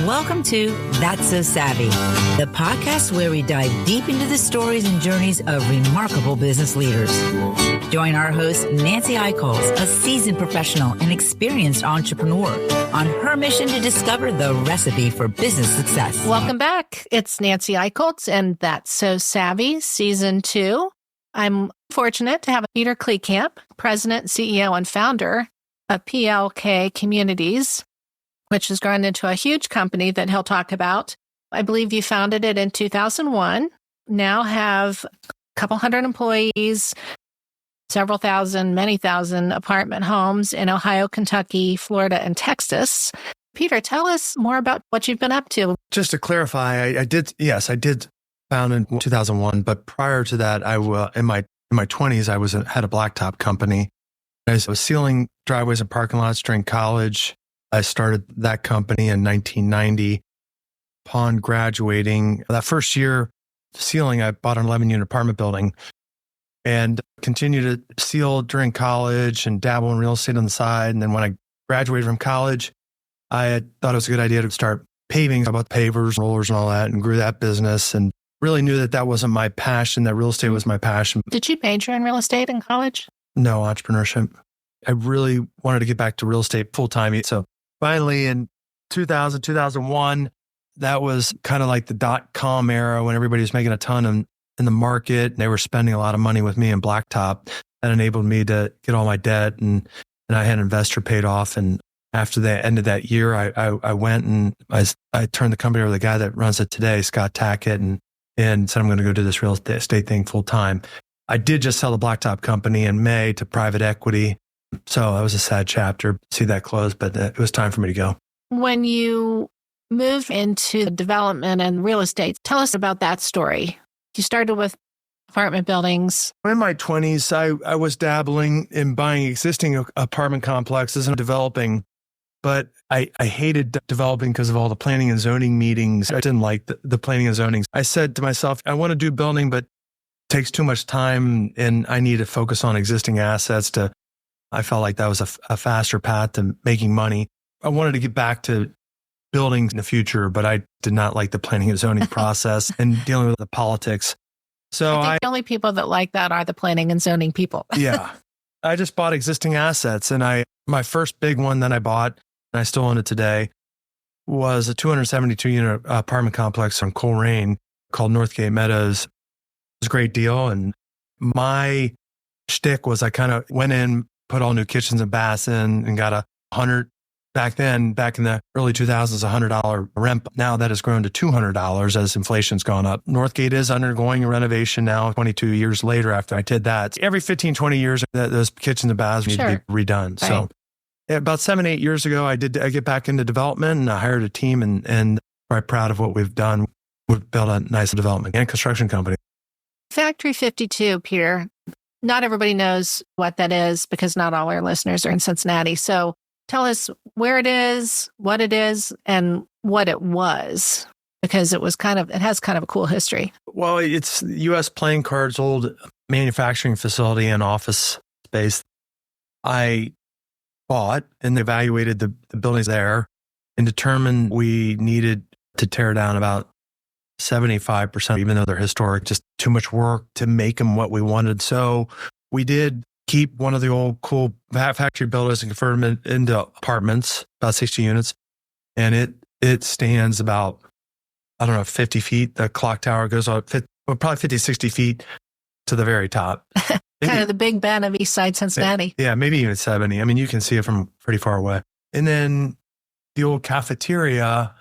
Welcome to That's So Savvy, the podcast where we dive deep into the stories and journeys of remarkable business leaders. Join our host, Nancy Aichholz, a seasoned professional and experienced entrepreneur, on her mission to discover the recipe for business success. Welcome back. It's Nancy Aichholz, and That's So Savvy, Season 2. I'm fortunate to have Peter Klekamp, President, CEO, and founder of PLK Communities, which has grown into a huge company that he'll talk about. I believe you founded it in 2001, now have a couple hundred employees, several thousand, many thousand apartment homes in Ohio, Kentucky, Florida, and Texas. Peter, tell us more about what you've been up to. Just to clarify, I did found in 2001, but prior to that, in my 20s, I had a blacktop company. I was sealing driveways and parking lots during college. I started that company in 1990. Upon graduating, that first year sealing, I bought an 11-unit apartment building and continued to seal during college and dabble in real estate on the side. And then when I graduated from college, I had thought it was a good idea to start paving, about pavers, rollers, and all that, and grew that business and really knew that wasn't my passion, that real estate was my passion. Did you major in real estate in college? No, entrepreneurship. I really wanted to get back to real estate full-time. So finally, in 2001, that was kind of like the dot-com era when everybody was making a ton in the market. And they were spending a lot of money with me in blacktop. That enabled me to get all my debt, and I had an investor paid off. And after the end of that year, I went and I turned the company over to the guy that runs it today, Scott Tackett, and said, I'm going to go do this real estate thing full-time. I did just sell the blacktop company in May to private equity. So that was a sad chapter, see that close, but it was time for me to go. When you moved into development and real estate, tell us about that story. You started with apartment buildings. In my 20s, I was dabbling in buying existing apartment complexes and developing, but I hated developing because of all the planning and zoning meetings. I didn't like the planning and zoning. I said to myself, I want to do building, but it takes too much time and I need to focus on existing assets I felt like that was a faster path to making money. I wanted to get back to building in the future, but I did not like the planning and zoning process and dealing with the politics. So I think the only people that like that are the planning and zoning people. Yeah. I just bought existing assets, and my first big one that I bought, and I still own it today, was a 272-unit apartment complex in Coleraine called Northgate Meadows. It was a great deal, and my shtick was I kind of went in, put all new kitchens and baths in, and got back in the early 2000s, $100 rent. Now that has grown to $200 as inflation's gone up. Northgate is undergoing a renovation now, 22 years later after I did that. Every 15, 20 years, those kitchens and baths need to be redone. Right. So about 7-8 years ago, I get back into development, and I hired a team, and quite proud of what we've done. We've built a nice development and construction company. Factory 52, Peter. Not everybody knows what that is because not all our listeners are in Cincinnati. So tell us where it is, and what it was, because it has kind of a cool history. Well, it's U.S. Playing Cards' old manufacturing facility and office space. I bought and evaluated the buildings there and determined we needed to tear down about 75%, even though they're historic, just too much work to make them what we wanted. So we did keep one of the old cool factory buildings and convert them into apartments, about 60 units. And it stands about, 50 feet. The clock tower goes up, probably 50, 60 feet to the very top. Kind of the Big Ben of East Side Cincinnati. Yeah, maybe even 70. I mean, you can see it from pretty far away. And then the old cafeteria,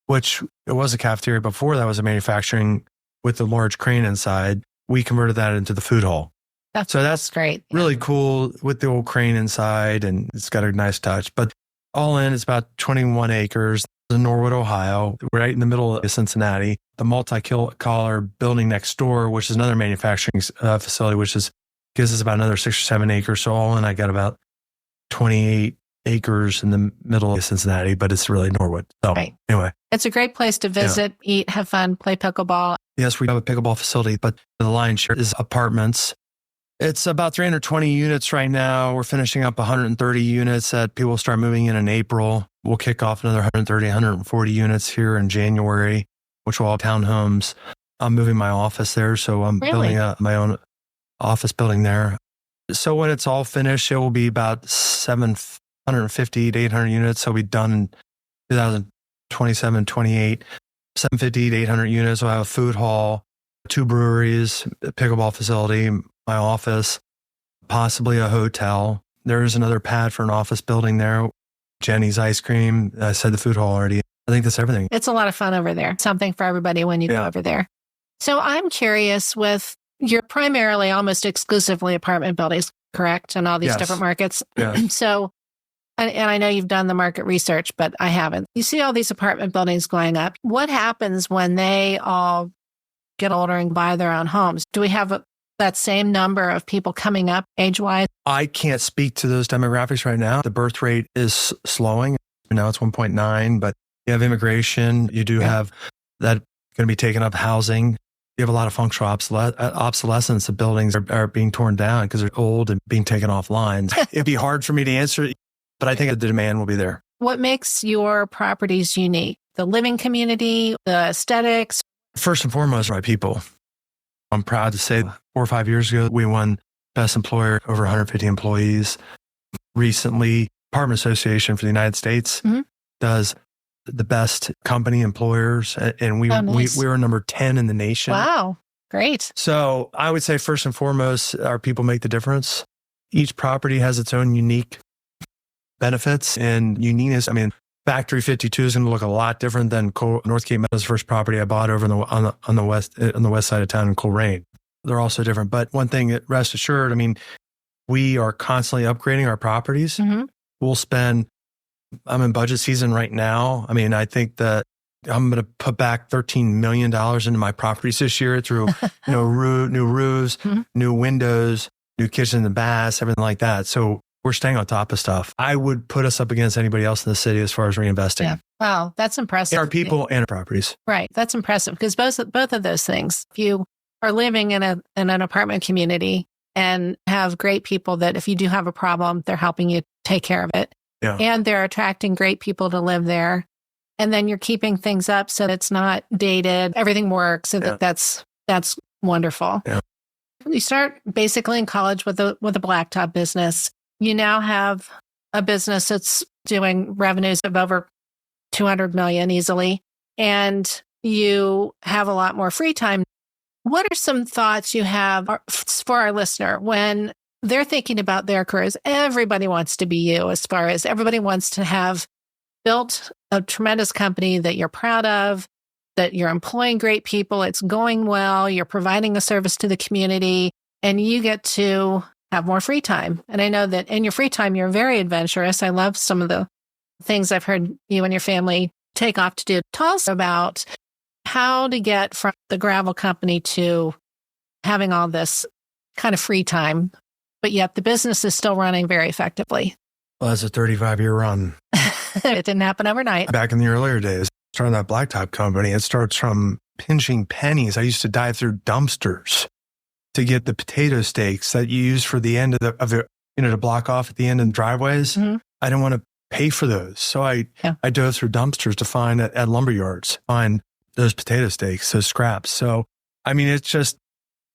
which it was a cafeteria before that was a manufacturing with the large crane inside. We converted that into the food hall. That's great. Really cool with the old crane inside, and it's got a nice touch. But all in, it's about 21 acres in Norwood, Ohio, right in the middle of Cincinnati. The multi-collar building next door, which is another manufacturing facility, gives us about another 6 or 7 acres. So all in, I got about 28 acres in the middle of Cincinnati, but it's really Norwood. So Anyway. It's a great place to visit, eat, have fun, play pickleball. Yes, we have a pickleball facility, but the lion's share is apartments. It's about 320 units right now. We're finishing up 130 units that people start moving in April. We'll kick off another 130, 140 units here in January, which are all townhomes. I'm moving my office there, so I'm building my own office building there. So when it's all finished, it will be about 750 to 800 units. So we'll be done in 2027, 28. 750 to 800 units. We'll have a food hall, 2 breweries, a pickleball facility, my office, possibly a hotel. There's another pad for an office building there. Jenny's Ice Cream. I said the food hall already. I think that's everything. It's a lot of fun over there. Something for everybody when you go over there. So I'm curious you're primarily almost exclusively apartment buildings, correct? In all these different markets. Yeah. So, and I know you've done the market research, but I haven't. You see all these apartment buildings going up. What happens when they all get older and buy their own homes? Do we have that same number of people coming up age-wise? I can't speak to those demographics right now. The birth rate is slowing. Now it's 1.9, but you have immigration. You do have that going to be taking up housing. You have a lot of functional obsolescence. The buildings are being torn down because they're old and being taken offline. It'd be hard for me to answer, but I think the demand will be there. What makes your properties unique? The living community, the aesthetics? First and foremost, my people. I'm proud to say 4 or 5 years ago, we won Best Employer, over 150 employees. Recently, Apartment Association for the United States does the best company employers, and we were number 10 in the nation. Wow, great. So I would say first and foremost, our people make the difference. Each property has its own unique benefits and uniqueness. I mean, Factory 52 is going to look a lot different than Northgate Meadows' first property I bought over on the west side of town in Coleraine. They're also different. But one thing, rest assured, I mean, we are constantly upgrading our properties. We'll spend. I'm in budget season right now. I mean, I think that I'm going to put back $13 million into my properties this year through, new roofs, new windows, new kitchens and baths, everything like that. So we're staying on top of stuff. I would put us up against anybody else in the city as far as reinvesting. Yeah. Wow, that's impressive. Our people and our properties. Right. That's impressive because both of those things, if you are living in an apartment community and have great people that if you do have a problem, they're helping you take care of it. Yeah. And they're attracting great people to live there. And then you're keeping things up so that it's not dated. Everything works. So that's wonderful. Yeah. You start basically in college with a blacktop business. You now have a business that's doing revenues of over 200 million easily. And you have a lot more free time. What are some thoughts you have for our listener when they're thinking about their careers? Everybody wants to be you, as far as everybody wants to have built a tremendous company that you're proud of, that you're employing great people, it's going well, you're providing a service to the community, and you get to have more free time. And I know that in your free time, you're very adventurous. I love some of the things I've heard you and your family take off to do. Tell us about how to get from the gravel company to having all this kind of free time, but yet the business is still running very effectively. Well, that's a 35-year run. It didn't happen overnight. Back in the earlier days, starting that blacktop company, it starts from pinching pennies. I used to dive through dumpsters to get the potato stakes that you use for the end of the to block off at the end of the driveways. I didn't want to pay for those. So I dove through dumpsters to find at lumber yards, find those potato stakes, those scraps. So, I mean, it's a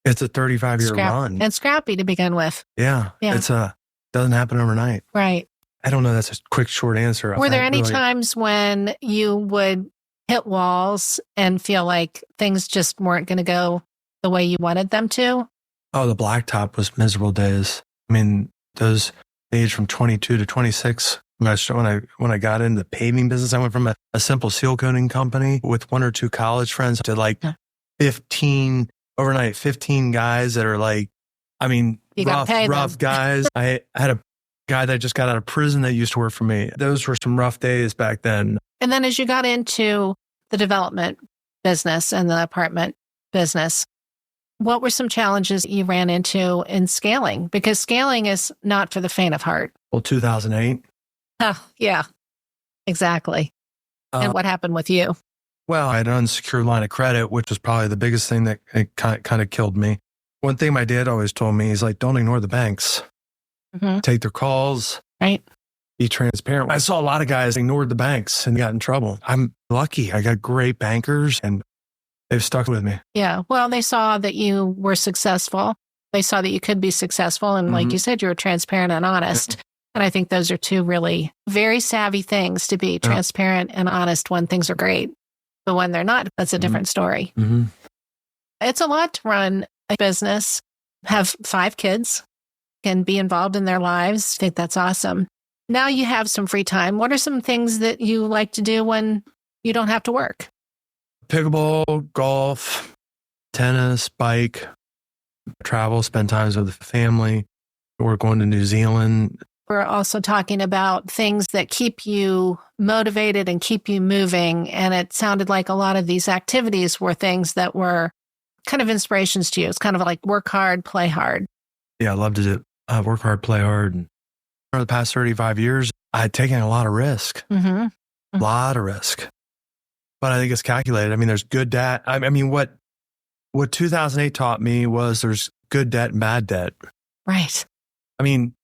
35-year run. And scrappy to begin with. Yeah. Doesn't happen overnight. Right. I don't know. That's a quick, short answer. Were there any times when you would hit walls and feel like things just weren't going to go the way you wanted them to? Oh, the blacktop was miserable days. I mean, those age from 22 to 26. When I got into the paving business, I went from a simple seal coating company with 1 or 2 college friends to like 15 guys that are like, I mean, rough guys. I had a guy that just got out of prison that used to work for me. Those were some rough days back then. And then as you got into the development business and the apartment business, what were some challenges you ran into in scaling? Because scaling is not for the faint of heart. Well, 2008. Oh, yeah, exactly. And what happened with you? Well, I had an unsecured line of credit, which was probably the biggest thing that kind of killed me. One thing my dad always told me is like, don't ignore the banks. Take their calls. Right. be transparent. I saw a lot of guys ignored the banks and got in trouble. I'm lucky. I got great bankers and they've stuck with me. Yeah. Well, they saw that you were successful. They saw that you could be successful. And like you said, you were transparent and honest. And I think those are two really very savvy things to be transparent and honest when things are great. But when they're not, that's a different story. It's a lot to run a business, have 5 kids, and be involved in their lives. I think that's awesome. Now you have some free time. What are some things that you like to do when you don't have to work? Pickleball, golf, tennis, bike, travel, spend times with the family. We're going to New Zealand. We're also talking about things that keep you motivated and keep you moving. And it sounded like a lot of these activities were things that were kind of inspirations to you. It's kind of like work hard, play hard. Yeah, I love to do work hard, play hard. And for the past 35 years, I had taken a lot of risk, a lot of risk. But I think it's calculated. I mean, there's good debt. I mean, what 2008 taught me was there's good debt and bad debt. Right. I mean,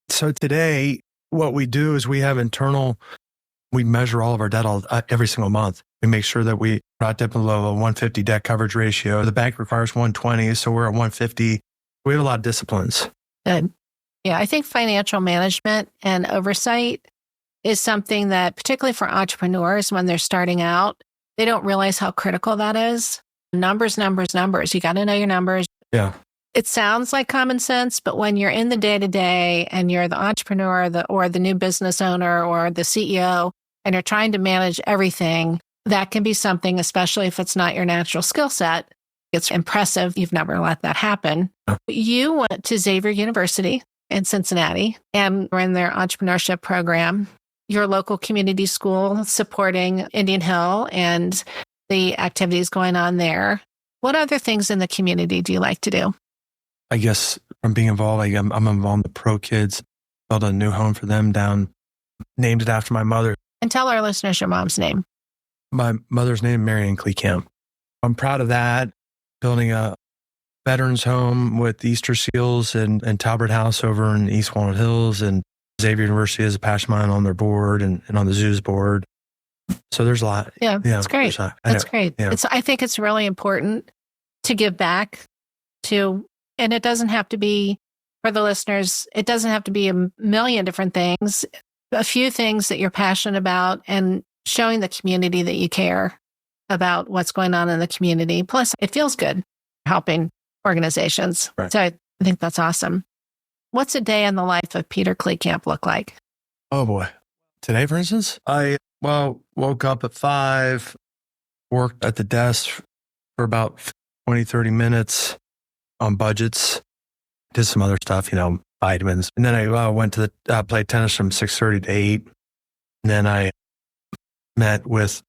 so today, what we do is we measure all of our debt every single month. We make sure that we're not dipping below a 150 debt coverage ratio. The bank requires 120, so we're at 150. We have a lot of disciplines. Good. Yeah, I think financial management and oversight is something that, particularly for entrepreneurs, when they're starting out, they don't realize how critical that is. Numbers. You got to know your numbers. Yeah. It sounds like common sense, but when you're in the day-to-day and you're the entrepreneur or the new business owner or the CEO, and you're trying to manage everything, that can be something, especially if it's not your natural skill set. It's impressive. You've never let that happen. You went to Xavier University in Cincinnati and were in their entrepreneurship program, your local community school supporting Indian Hill and the activities going on there. What other things in the community do you like to do? I guess from being involved, I'm involved in the Pro Kids, built a new home for them named it after my mother. And tell our listeners your mom's name. My mother's name, Mary Klekamp. I'm proud of that. Building a veterans home with Easter Seals and Talbert House over in East Walnut Hills. And Xavier University is a passion of mine on their board and on the zoo's board. So there's a lot. Yeah, that's great. That's great. Yeah. I think it's really important to give back to, and it doesn't have to be, for the listeners, it doesn't have to be a million different things. A few things that you're passionate about and showing the community that you care about what's going on in the community. Plus, it feels good helping organizations. Right. So I think that's awesome. What's a day in the life of Peter Klekamp look like? Oh boy. Today, for instance, I woke up at 5, worked at the desk for about 20, 30 minutes on budgets, did some other stuff, vitamins. And then I went to played tennis from 6:30 to 8. And then I met with,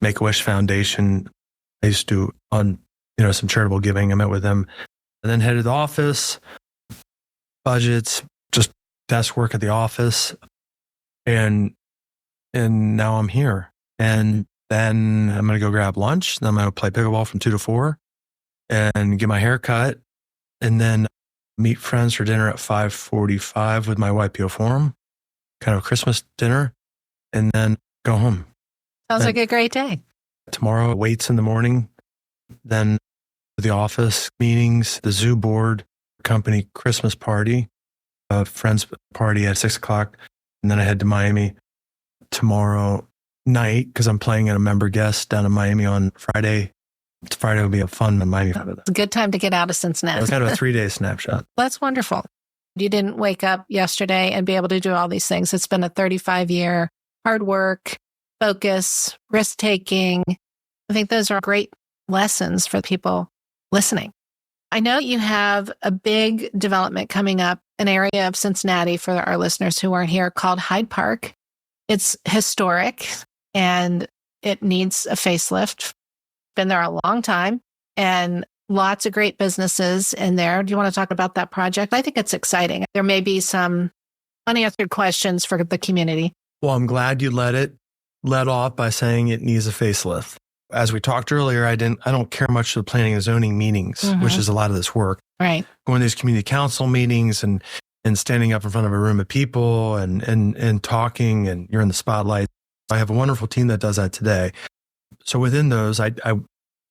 Make-A-Wish Foundation. I used to do some charitable giving. I met with them and then headed to the office, budgets, just desk work at the office. And now I'm here. And then I'm going to go grab lunch. Then I'm going to play pickleball from 2 to 4 and get my hair cut. And then meet friends for dinner at 5:45 with my YPO forum, kind of a Christmas dinner, and then go home. Sounds like a great day. Tomorrow, weights in the morning, then the office meetings, the zoo board, company Christmas party, a friend's party at 6 o'clock. And then I head to Miami tomorrow night because I'm playing at a member guest down in Miami on Friday. Friday will be a fun Miami. It's a good time to get out of Cincinnati. It was kind of a 3-day snapshot. That's wonderful. You didn't wake up yesterday and be able to do all these things. It's been a 35-year hard work, focus, risk-taking. I think those are great lessons for people listening. I know you have a big development coming up, an area of Cincinnati for our listeners who aren't here called Hyde Park. It's historic and it needs a facelift. Been there a long time and lots of great businesses in there. Do you want to talk about that project? I think it's exciting. There may be some unanswered questions for the community. Well, I'm glad you led off by saying it needs a facelift. As we talked earlier, I don't care much for the planning and zoning meetings, which is a lot of this work. Right. Going to these community council meetings and and standing up in front of a room of people and talking, and you're in the spotlight. I have a wonderful team that does that today. So within those, I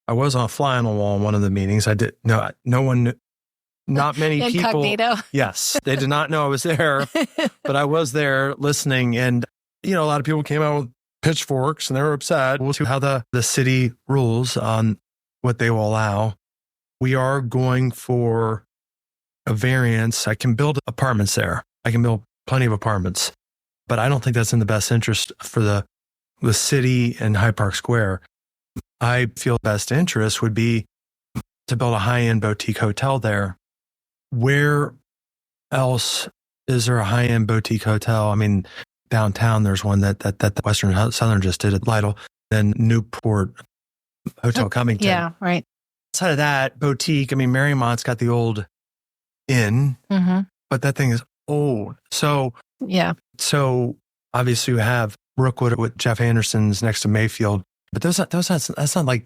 was on a fly on the wall in one of the meetings. No one, not many Incognito. people. Yes, they did not know I was there, but I was there listening. And, a lot of people came out with pitchforks and they were upset. We'll see how the city rules on what they will allow. We are going for a variance. I can build apartments there. I can build plenty of apartments, but I don't think that's in the best interest for the city and Hyde Park Square. I feel the best interest would be to build a high-end boutique hotel there. Where else is there a high-end boutique hotel? I mean, downtown, there's one that the Western Southern just did at Lytle, then Newport Hotel Cummington. Yeah, right. Outside of that, boutique, I mean, Mariemont's got the old inn, but that thing is old. So, yeah. So obviously you have Brookwood with Jeff Anderson's next to Mayfield, but that's not like,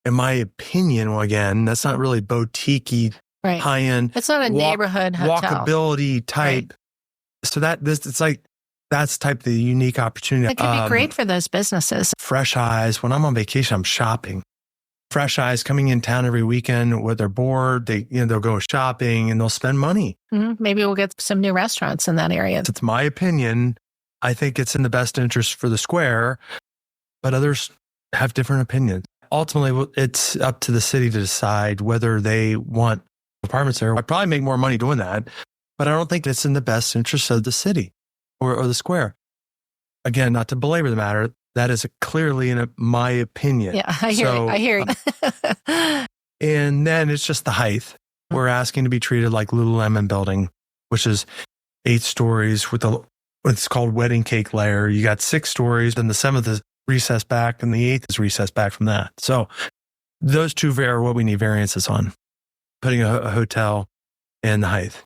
in my opinion, well, again, that's not really boutique-y, right. High-end. It's not a neighborhood hotel. Walkability type. Right. So it's like, that's type the unique opportunity. It could be great for those businesses. Fresh eyes. When I'm on vacation, I'm shopping. Fresh eyes coming in town every weekend when they're bored. They'll go shopping and they'll spend money. Mm-hmm. Maybe we'll get some new restaurants in that area. It's my opinion. I think it's in the best interest for the square, but others have different opinions. Ultimately, it's up to the city to decide whether they want apartments there. I'd probably make more money doing that, but I don't think it's in the best interest of the city or the square. Again, not to belabor the matter, that is clearly in my opinion. Yeah, I hear you. And then it's just the height. We're asking to be treated like Lululemon building, which is 8 stories with what's called wedding cake layer. You got 6 stories, and the 7th is recessed back, and the 8th is recessed back from that. So those two are what we need variances on, putting a hotel and the height.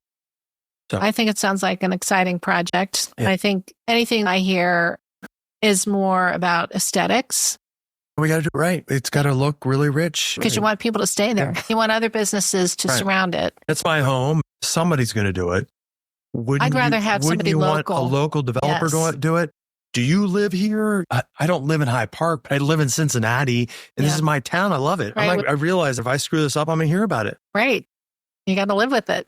So I think it sounds like an exciting project. Yeah. I think anything I hear is more about aesthetics. We got to do it right. It's got to look really rich. Because you want people to stay there. Yeah. You want other businesses to surround it. It's my home. Somebody's going to do it. I'd rather have somebody local. Want a local developer to do it? Do you live here? I don't live in Hyde Park, but I live in Cincinnati, and this is my town. I love it. Right. I realize if I screw this up, I'm going to hear about it. Right. You got to live with it.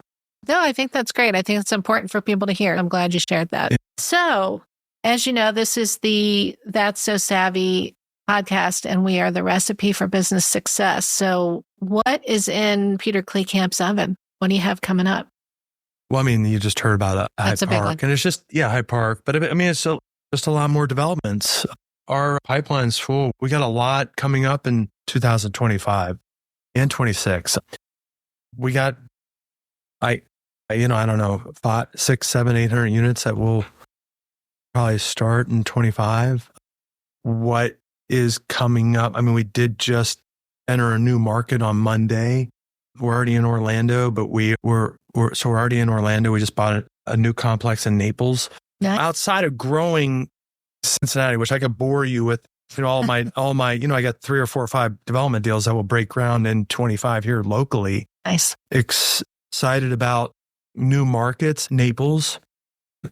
No, I think that's great. I think it's important for people to hear. I'm glad you shared that. Yeah. So, as you know, this is the That's So Savvy podcast, and we are the recipe for business success. So what is in Peter Klekamp's oven? What do you have coming up? Well, I mean, you just heard about Hyde Park, and it's just, Hyde Park. But I mean, it's just a lot more developments. Our pipeline's full. We got a lot coming up in 2025 and 26. We got, I don't know, 5, 6, 7, 800 units that will probably start in 25. What is coming up? I mean, we did just enter a new market on Monday. We're already in Orlando, but we're already in Orlando. We just bought a new complex in Naples. Nice. Outside of growing Cincinnati, which I could bore you with, all my, I got 3 or 4 or 5 development deals that will break ground in 25 here locally. Nice. Excited about new markets. Naples,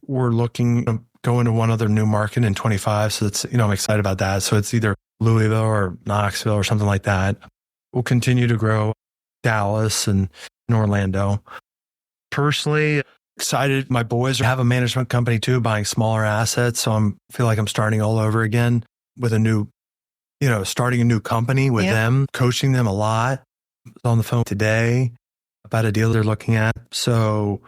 we're looking to go into one other new market in 25. So it's, I'm excited about that. So it's either Louisville or Knoxville or something like that. We'll continue to grow Dallas and Orlando. Personally, excited. My boys have a management company too, buying smaller assets. So I feel like I'm starting all over again with a new, starting a new company with them, coaching them a lot. I was on the phone today about a deal they're looking at. So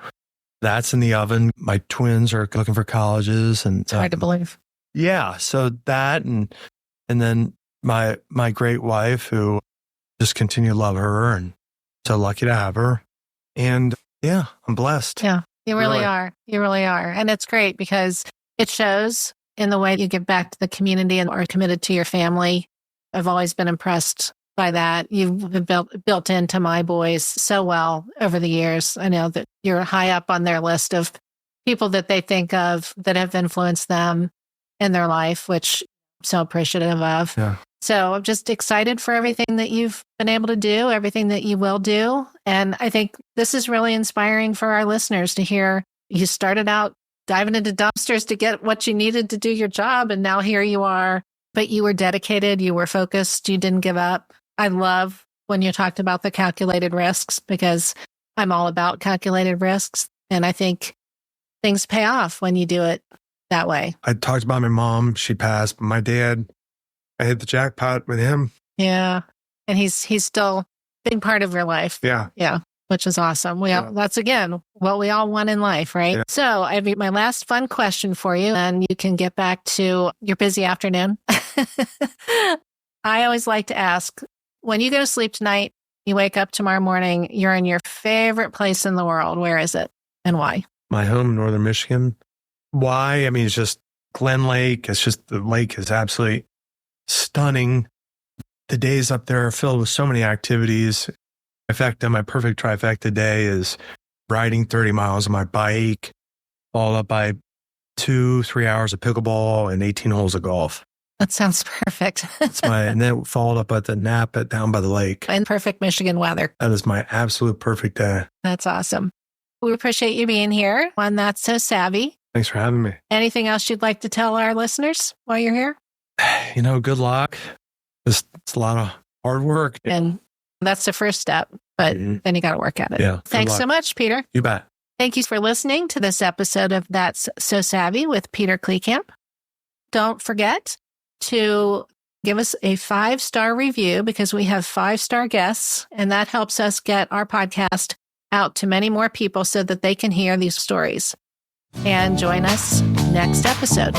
that's in the oven. My twins are looking for colleges, and it's hard to believe. Yeah. So that, and then my great wife, who just continue to love her, and so lucky to have her. And I'm blessed. Yeah, you really are. You really are. And it's great because it shows in the way you give back to the community and are committed to your family. I've always been impressed by that. You've been built into my boys so well over the years. I know that you're high up on their list of people that they think of that have influenced them in their life, which I'm so appreciative of. Yeah. So I'm just excited for everything that you've been able to do, everything that you will do. And I think this is really inspiring for our listeners to hear You started out diving into dumpsters to get what you needed to do your job. And now here you are, but you were dedicated, you were focused, you didn't give up. I love when you talked about the calculated risks, because I'm all about calculated risks. And I think things pay off when you do it that way. I talked about my mom. She passed. My dad, I hit the jackpot with him. Yeah. And he's still a big part of your life. Yeah. Yeah. Which is awesome. That's, again, what we all want in life, right? Yeah. So I have my last fun question for you, and you can get back to your busy afternoon. I always like to ask, when you go to sleep tonight, you wake up tomorrow morning, you're in your favorite place in the world. Where is it and why? My home in Northern Michigan. Why? I mean, it's just Glen Lake. It's just, the lake is absolutely stunning. The days up there are filled with so many activities. In fact, my perfect trifecta day is riding 30 miles on my bike, followed up by 2-3 hours of pickleball and 18 holes of golf. That sounds perfect. And then followed up at the nap down by the lake. In perfect Michigan weather. That is my absolute perfect day. That's awesome. We appreciate you being here on That's So Savvy. Thanks for having me. Anything else you'd like to tell our listeners while you're here? Good luck. It's a lot of hard work. And that's the first step, but then you got to work at it. Yeah. Thanks so much, Peter. You bet. Thank you for listening to this episode of That's So Savvy with Peter Klekamp. Don't forget to give us a 5-star review, because we have 5-star guests, and that helps us get our podcast out to many more people so that they can hear these stories. And join us next episode.